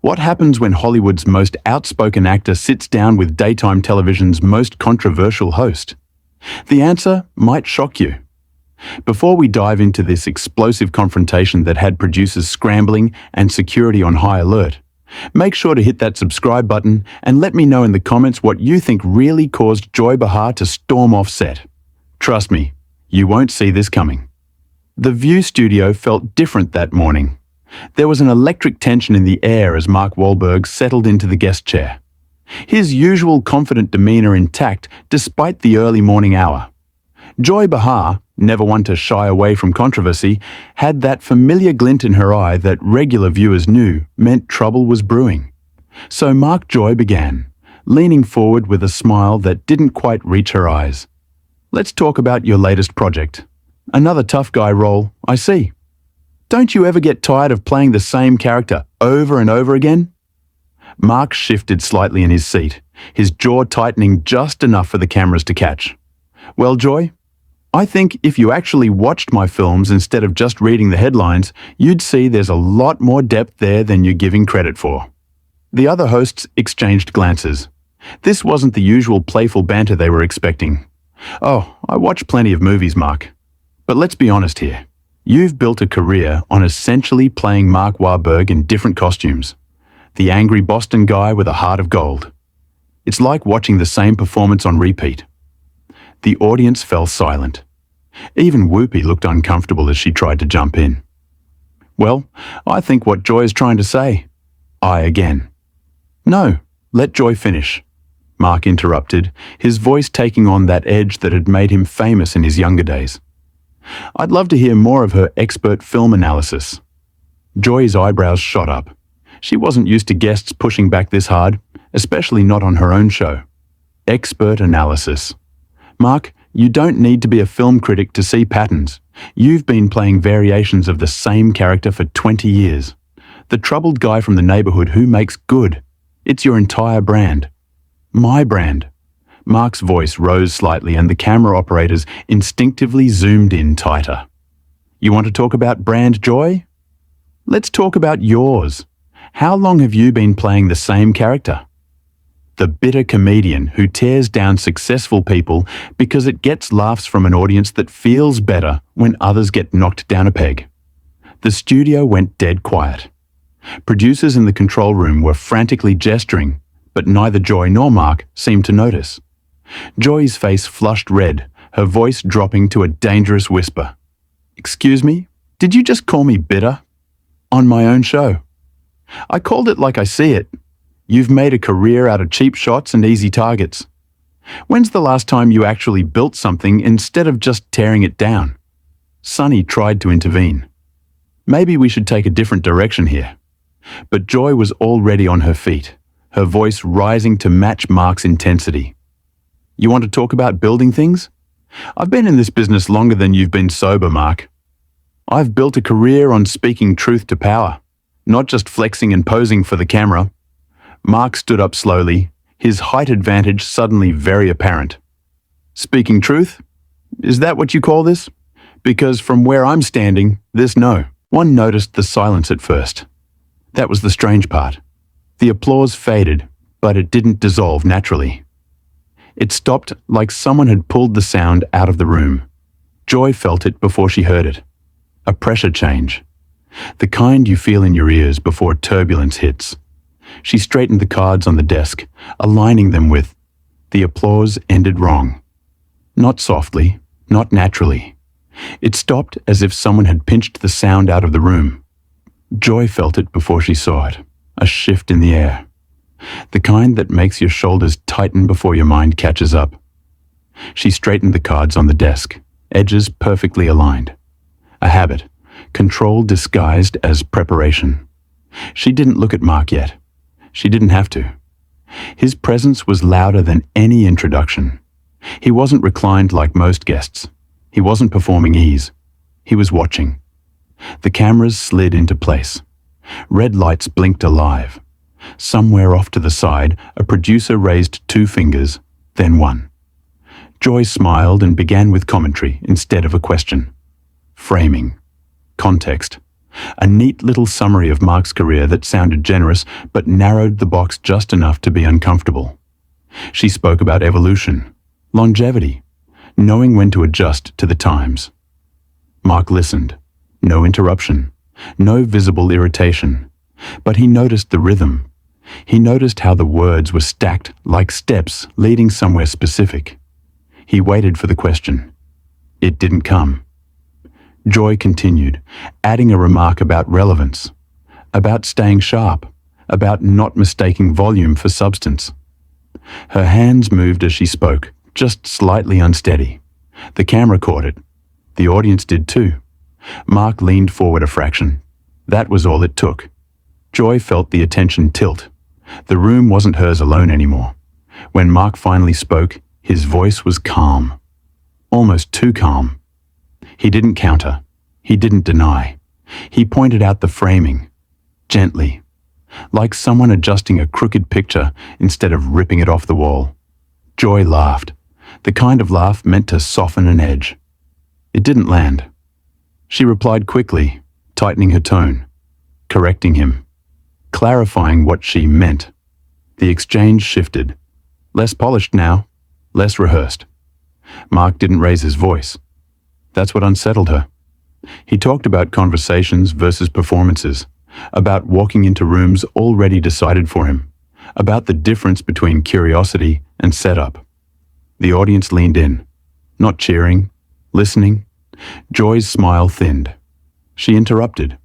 What happens when Hollywood's most outspoken actor sits down with daytime television's most controversial host? The answer might shock you. Before we dive into this explosive confrontation that had producers scrambling and security on high alert, make sure to hit that subscribe button and let me know in the comments what you think really caused Joy Behar to storm off set. Trust me, you won't see this coming. The View studio felt different that morning. There was an electric tension in the air as Mark Wahlberg settled into the guest chair. His usual confident demeanor intact despite the early morning hour. Joy Behar, never one to shy away from controversy, had that familiar glint in her eye that regular viewers knew meant trouble was brewing. So Mark Joy began, leaning forward with a smile that didn't quite reach her eyes. Let's talk about your latest project. Another tough guy role, I see. Don't you ever get tired of playing the same character over and over again? Mark shifted slightly in his seat, his jaw tightening just enough for the cameras to catch. Well, Joy, I think if you actually watched my films instead of just reading the headlines, you'd see there's a lot more depth there than you're giving credit for. The other hosts exchanged glances. This wasn't the usual playful banter they were expecting. Oh, I watch plenty of movies, Mark. But let's be honest here. You've built a career on essentially playing Mark Wahlberg in different costumes. The angry Boston guy with a heart of gold. It's like watching the same performance on repeat. The audience fell silent. Even Whoopi looked uncomfortable as she tried to jump in. Well, I think what Joy is trying to say. I again. No, let Joy finish. Mark interrupted, his voice taking on that edge that had made him famous in his younger days. I'd love to hear more of her expert film analysis. Joy's eyebrows shot up. She wasn't used to guests pushing back this hard, especially not on her own show. Expert analysis. Mark, you don't need to be a film critic to see patterns. You've been playing variations of the same character for 20 years. The troubled guy from the neighborhood who makes good. It's your entire brand. My brand. Mark's voice rose slightly and the camera operators instinctively zoomed in tighter. You want to talk about brand, Joy? Let's talk about yours. How long have you been playing the same character? The bitter comedian who tears down successful people because it gets laughs from an audience that feels better when others get knocked down a peg. The studio went dead quiet. Producers in the control room were frantically gesturing, but neither Joy nor Mark seemed to notice. Joy's face flushed red, her voice dropping to a dangerous whisper. Excuse me? Did you just call me bitter? On my own show. I called it like I see it. You've made a career out of cheap shots and easy targets. When's the last time you actually built something instead of just tearing it down? Sonny tried to intervene. Maybe we should take a different direction here. But Joy was already on her feet, her voice rising to match Mark's intensity. You want to talk about building things? I've been in this business longer than you've been sober, Mark. I've built a career on speaking truth to power, not just flexing and posing for the camera. Mark stood up slowly, his height advantage suddenly very apparent. Speaking truth? Is that what you call this? Because from where I'm standing, there's no. One noticed the silence at first. That was the strange part. The applause faded, but it didn't dissolve naturally. It stopped like someone had pulled the sound out of the room. Joy felt it before she heard it. A pressure change. The kind you feel in your ears before turbulence hits. She straightened the cards on the desk, aligning them with. The applause ended wrong. Not softly, not naturally. It stopped as if someone had pinched the sound out of the room. Joy felt it before she saw it. A shift in the air. The kind that makes your shoulders tighten before your mind catches up. She straightened the cards on the desk, edges perfectly aligned. A habit, control disguised as preparation. She didn't look at Mark yet. She didn't have to. His presence was louder than any introduction. He wasn't reclined like most guests. He wasn't performing ease. He was watching. The cameras slid into place. Red lights blinked alive. Somewhere off to the side, a producer raised 2 fingers, then 1. Joy smiled and began with commentary instead of a question. Framing. Context. A neat little summary of Mark's career that sounded generous but narrowed the box just enough to be uncomfortable. She spoke about evolution, longevity, knowing when to adjust to the times. Mark listened. No interruption, no visible irritation. But he noticed the rhythm. He noticed how the words were stacked like steps leading somewhere specific. He waited for the question. It didn't come. Joy continued, adding a remark about relevance, about staying sharp, about not mistaking volume for substance. Her hands moved as she spoke, just slightly unsteady. The camera caught it. The audience did too. Mark leaned forward a fraction. That was all it took. Joy felt the attention tilt. The room wasn't hers alone anymore. When Mark finally spoke, his voice was calm. Almost too calm. He didn't counter. He didn't deny. He pointed out the framing, gently, like someone adjusting a crooked picture instead of ripping it off the wall. Joy laughed, the kind of laugh meant to soften an edge. It didn't land. She replied quickly, tightening her tone, correcting him, clarifying what she meant. The exchange shifted. Less polished now, less rehearsed. Mark didn't raise his voice. That's what unsettled her. He talked about conversations versus performances, about walking into rooms already decided for him, about the difference between curiosity and setup. The audience leaned in, not cheering, listening. Joy's smile thinned. She interrupted.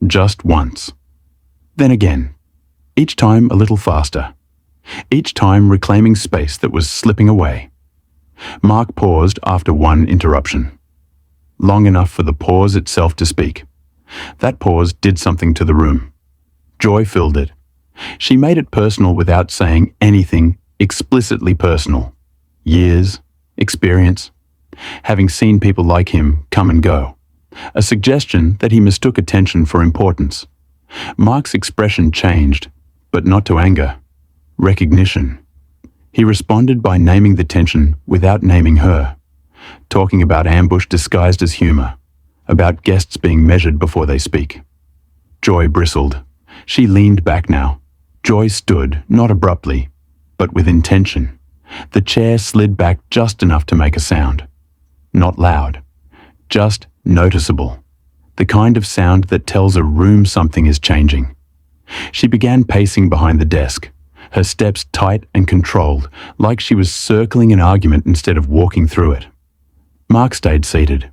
Just once. Then again. Each time a little faster. Each time reclaiming space that was slipping away. Mark paused after one interruption. Long enough for the pause itself to speak. That pause did something to the room. Joy filled it. She made it personal without saying anything explicitly personal. Years, experience, having seen people like him come and go. A suggestion that he mistook attention for importance. Mark's expression changed, but not to anger. Recognition. He responded by naming the tension without naming her. Talking about ambush disguised as humor. About guests being measured before they speak. Joy bristled. She leaned back now. Joy stood, not abruptly, but with intention. The chair slid back just enough to make a sound. Not loud. Just noticeable. The kind of sound that tells a room something is changing. She began pacing behind the desk, her steps tight and controlled, like she was circling an argument instead of walking through it. Mark stayed seated.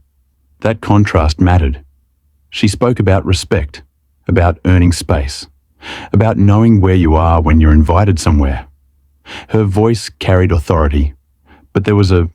That contrast mattered. She spoke about respect, about earning space, about knowing where you are when you're invited somewhere. Her voice carried authority, but there was a